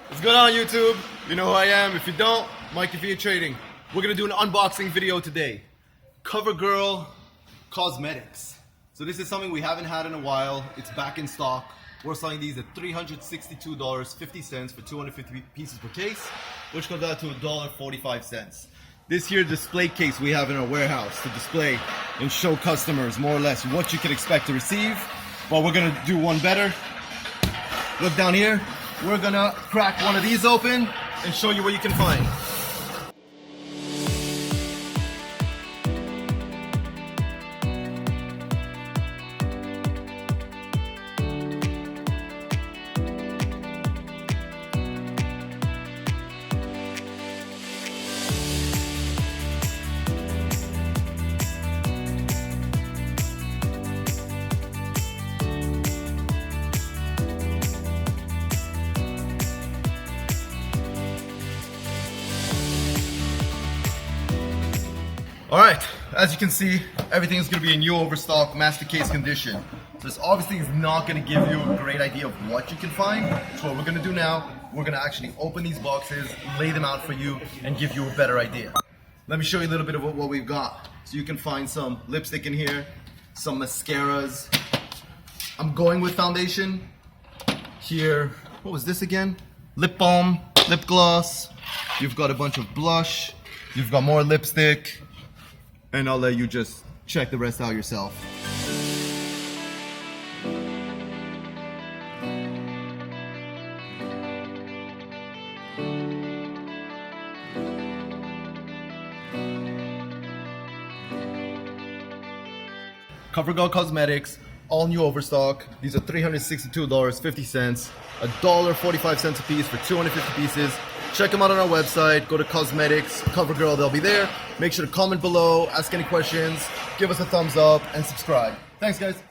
What's going on, YouTube? You know who I am. If you don't, Mike if you're trading. We're gonna do an unboxing video today. CoverGirl Cosmetics. So this is something we haven't had in a while. It's back in stock. We're selling these at $362.50 for 250 pieces per case, which comes out to $1.45. This here display case we have in our warehouse to display and show customers more or less what you can expect to receive. But we're gonna do one better. Look down here. We're gonna crack one of these open and show you what you can find. Alright, as you can see, everything is going to be in new Overstock master case condition. So this obviously is not going to give you a great idea of what you can find. So what we're going to do now, we're going to actually open these boxes, lay them out for you, and give you a better idea. Let me show you a little bit of what we've got. So you can find some lipstick in here, some mascaras. I'm going with foundation. Here, what was this again? Lip balm, lip gloss. You've got a bunch of blush. You've got more lipstick. And I'll let you just check the rest out yourself. CoverGirl Cosmetics, all new Overstock. These are $362.50, $1.45 a piece for 250 pieces. Check them out on our website. Go to Cosmetics, CoverGirl, they'll be there. Make sure to comment below, ask any questions, give us a thumbs up, and subscribe. Thanks, guys.